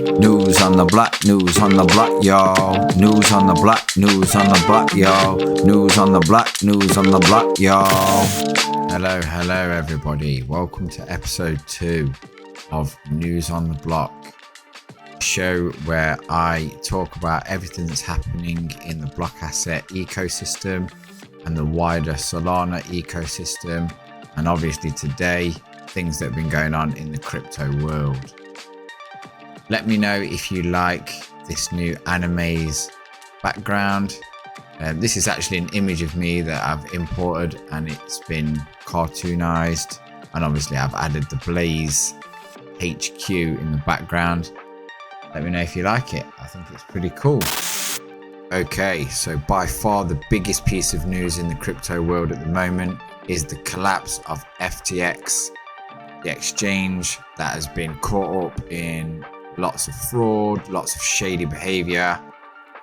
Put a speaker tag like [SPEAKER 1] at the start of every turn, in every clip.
[SPEAKER 1] News on the block, news on the block, y'all. News on the block, news on the block, y'all. News on the block, news on the block, y'all. Hello everybody. Welcome to episode 2 of News on the Block, a show where I talk about everything that's happening in the Blockasset ecosystem and the wider Solana ecosystem, and obviously today, things that have been going on in the crypto world. Let me know if you like this new anime's background. This is actually an image of me that I've imported and it's been cartoonized, and obviously I've added the Blaze HQ in the background. Let me know if you like it. I think it's pretty cool. Okay, so by far the biggest piece of news in the crypto world at the moment is the collapse of FTX, the exchange that has been caught up in lots of fraud, lots of shady behavior.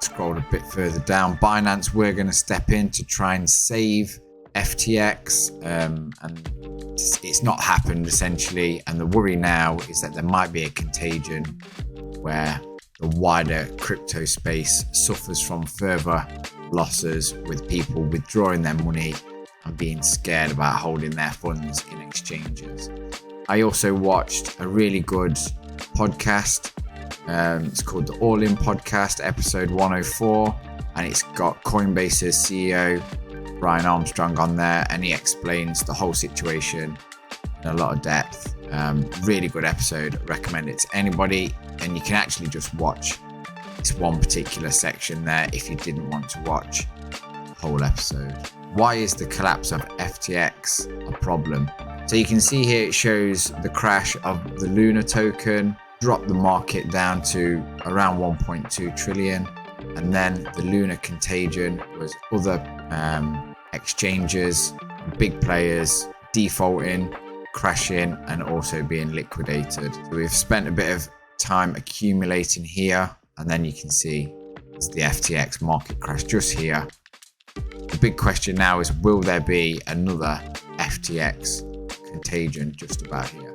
[SPEAKER 1] Scroll a bit further down. Binance, we're going to step in to try and save FTX, and it's not happened essentially. And the worry now is that there might be a contagion where the wider crypto space suffers from further losses, with people withdrawing their money and being scared about holding their funds in exchanges. I also watched a really good podcast. It's called the All In Podcast, episode 104, and it's got Coinbase's CEO Brian Armstrong on there, and he explains the whole situation in a lot of depth. Really good episode. I recommend it to anybody, and you can actually just watch this one particular section there if you didn't want to watch the whole episode. Why is the collapse of FTX a problem? So you can see here it shows the crash of the Luna token, dropped the market down to around 1.2 trillion. And then the Luna contagion was other exchanges, big players defaulting, crashing, and also being liquidated. So we've spent a bit of time accumulating here, and then you can see it's the FTX market crash just here. The big question now is, will there be another FTX contagion just about here?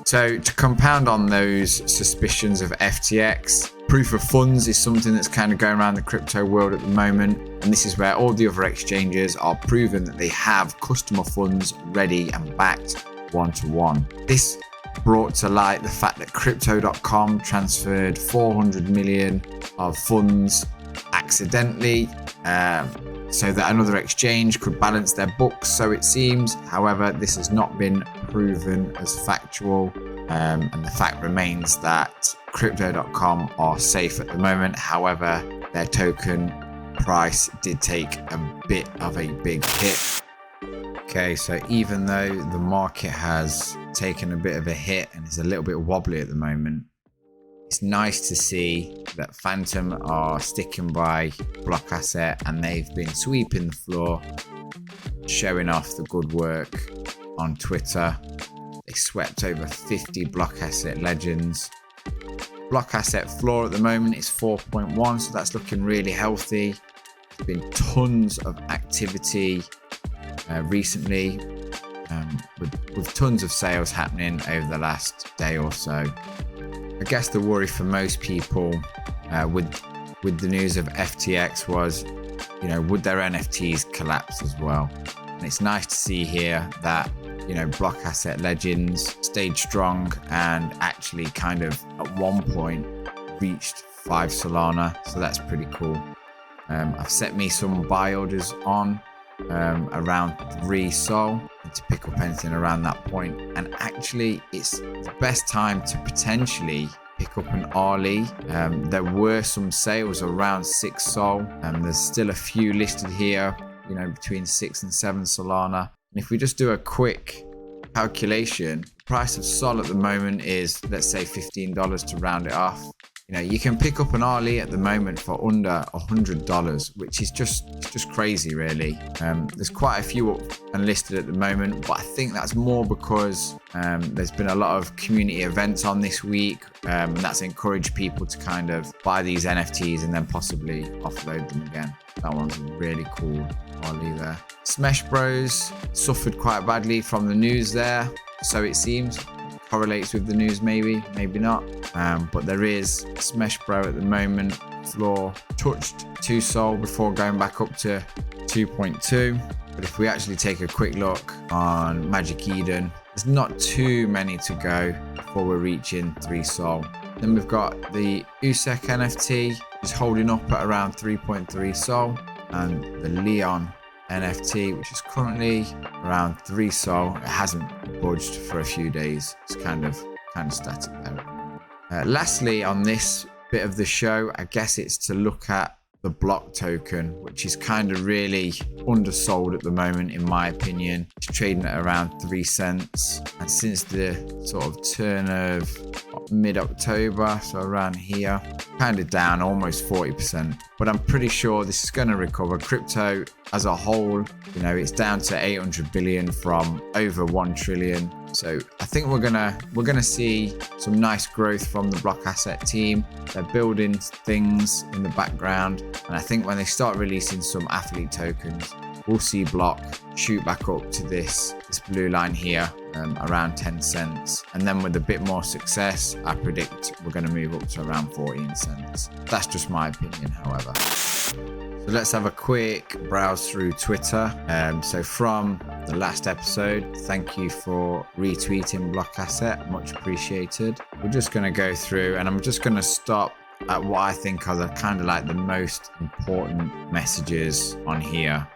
[SPEAKER 1] So to compound on those suspicions of FTX, proof of funds is something that's kind of going around the crypto world at the moment. And this is where all the other exchanges are proven that they have customer funds ready and backed one-to-one. This brought to light the fact that Crypto.com transferred 400 million of funds accidentally, so that another exchange could balance their books, so it seems. However, this has not been proven as factual, and the fact remains that Crypto.com are safe at the moment. However, their token price did take a bit of a big hit. Okay, so even though the market has taken a bit of a hit and is a little bit wobbly at the moment, it's nice to see that Phantom are sticking by Blockasset, and they've been sweeping the floor, showing off the good work on Twitter. They swept over 50 Blockasset legends. Blockasset floor at the moment is 4.1, so that's looking really healthy. There's been tons of activity recently, with tons of sales happening over the last day or so. I guess the worry for most people with the news of FTX was, would their NFTs collapse as well? And it's nice to see here that, Blockasset legends stayed strong and actually kind of at one point reached 5 Solana. So that's pretty cool. I've set me some buy orders on around 3 Sol to pick up anything around that point. And actually, it's the best time to potentially pick up an RLE. There were some sales around 6 Sol, and there's still a few listed here, between 6 and 7 Solana. And if we just do a quick calculation, the price of Sol at the moment is, let's say, $15 to round it off. you can pick up an Ali at the moment for under $100, which is just crazy, really. There's quite a few up and listed at the moment, but I think that's more because there's been a lot of community events on this week, and that's encouraged people to kind of buy these NFTs and then possibly offload them again. That one's really cool. I'll leave there. Smash Bros suffered quite badly from the news there, so it seems. Correlates with the news, maybe not. But there is Smash Bro at the moment. Floor touched 2 Sol before going back up to 2.2. But if we actually take a quick look on Magic Eden, there's not too many to go before we're reaching 3 Sol. Then we've got the Usek NFT, is holding up at around 3.3 Sol, and the Leon NFT, which is currently around 3 Sol. It hasn't budged for a few days. It's kind of static there. Lastly, on this bit of the show, I guess it's to look at the block token, which is kind of really undersold at the moment, in my opinion. It's trading at around 3 cents, and since the sort of turn of mid-October, so around here, kind of down almost 40%. But I'm pretty sure this is going to recover. Crypto as a whole, it's down to 800 billion from over 1 trillion. So I think we're gonna see some nice growth from the Blockasset team. They're building things in the background, and I think when they start releasing some athlete tokens, we'll see Block shoot back up to this blue line here, around 10 cents. And then with a bit more success, I predict we're going to move up to around 14 cents. That's just my opinion, however. So let's have a quick browse through Twitter. So from the last episode, thank you for retweeting Blockasset, much appreciated. We're just going to go through, and I'm just going to stop at what I think are the kind of like the most important messages on here.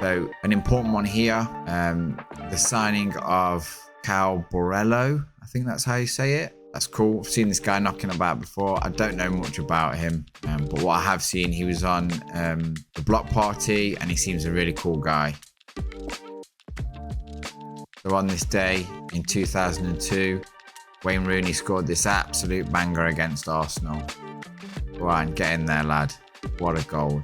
[SPEAKER 1] So an important one here, the signing of Cal Borello, I think that's how you say it. That's cool. I've seen this guy knocking about before. I don't know much about him, but what I have seen, he was on the Block Party, and he seems a really cool guy. So on this day in 2002, Wayne Rooney scored this absolute banger against Arsenal. Go on, get in there, lad. What a goal.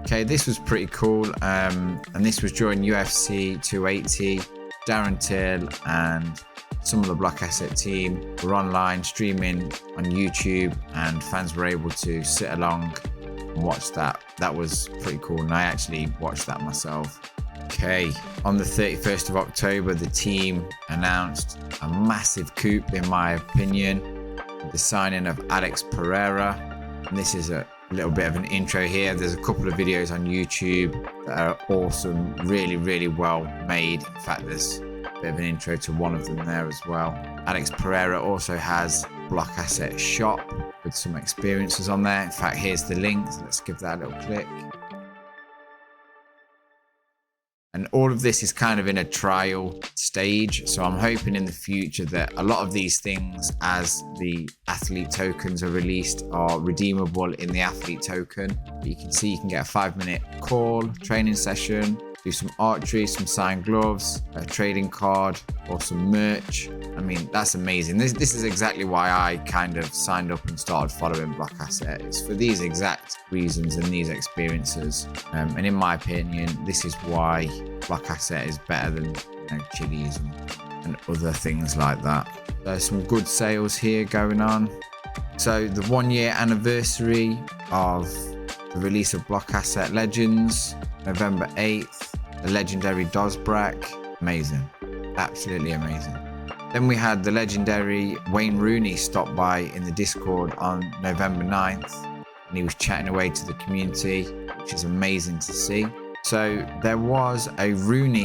[SPEAKER 1] Okay, this was pretty cool, and this was during UFC 280. Darren Till and some of the Blockasset team were online streaming on YouTube, and fans were able to sit along and watch that. That was pretty cool, and I actually watched that myself. Okay, on the 31st of October, the team announced a massive coup, in my opinion, the signing of Alex Pereira. And this is a little bit of an intro here. There's a couple of videos on YouTube that are awesome, really, really well made. In fact, there's a bit of an intro to one of them there as well. Alex Pereira also has Blockasset shop with some experiences on there. In fact, here's the link. So let's give that a little click. And all of this is kind of in a trial stage. So I'm hoping in the future that a lot of these things, as the athlete tokens are released, are redeemable in the athlete token. You can see you can get a 5-minute call, training session, do some archery, some signed gloves, a trading card, or some merch. I mean, that's amazing. This is exactly why I kind of signed up and started following Blockasset. It's for these exact reasons and these experiences. And in my opinion, this is why Blockasset is better than Chili's and other things like that. There's some good sales here going on. So the 1-year anniversary of the release of Blockasset Legends, November 8th, the legendary Dozbrak, amazing, absolutely amazing. Then we had the legendary Wayne Rooney stop by in the Discord on November 9th, and he was chatting away to the community, which is amazing to see. So there was a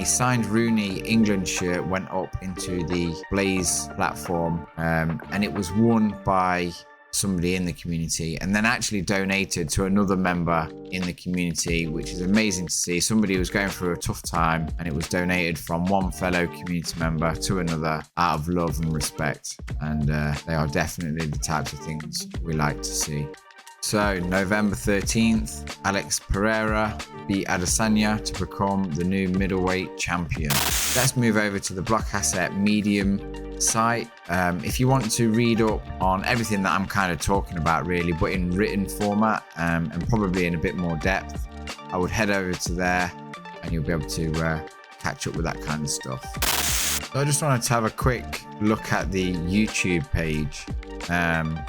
[SPEAKER 1] signed Rooney England shirt went up into the Blaze platform, and it was won by somebody in the community, and then actually donated to another member in the community, which is amazing to see. Somebody was going through a tough time, and it was donated from one fellow community member to another out of love and respect. And they are definitely the types of things we like to see. So November 13th, Alex Pereira beat Adesanya to become the new middleweight champion. Let's move over to the Blockasset medium site. If you want to read up on everything that I'm kind of talking about really, but in written format and probably in a bit more depth, I would head over to there and you'll be able to catch up with that kind of stuff. So I just wanted to have a quick look at the YouTube page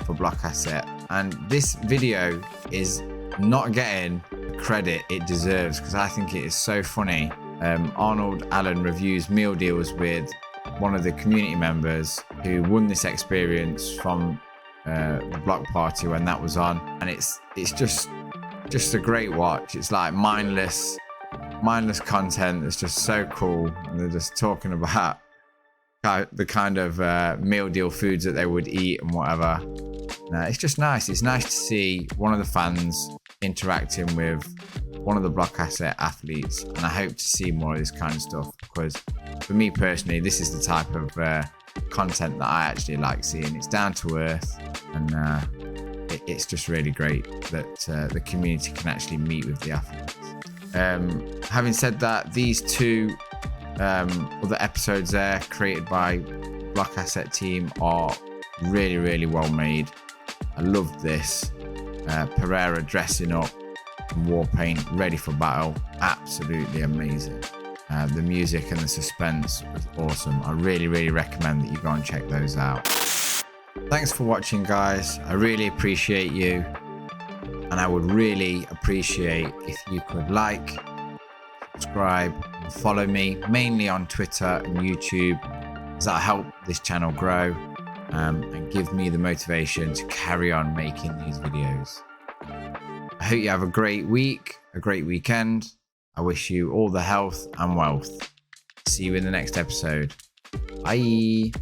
[SPEAKER 1] for Blockasset, and this video is not getting the credit it deserves because I think it is so funny. Arnold Allen reviews meal deals with one of the community members who won this experience from the block party when that was on, and it's just a great watch. It's like mindless content that's just so cool, and they're just talking about the kind of meal deal foods that they would eat and whatever. It's just nice. It's nice to see one of the fans interacting with one of the Blockasset athletes, and I hope to see more of this kind of stuff because for me personally, this is the type of content that I actually like seeing. It's down to earth, and it's just really great that the community can actually meet with the athletes. Having said that, these two other episodes there created by Blockasset team are really well made. I love this. Pereira dressing up in war paint, ready for battle. Absolutely amazing. The music and the suspense was awesome. I really recommend that you go and check those out. Thanks for watching, guys. I really appreciate you, and I would really appreciate if you could like, subscribe, and follow me, mainly on Twitter and YouTube, as that help this channel grow and give me the motivation to carry on making these videos. I hope you have a great week, a great weekend. I wish you all the health and wealth. See you in the next episode. Bye.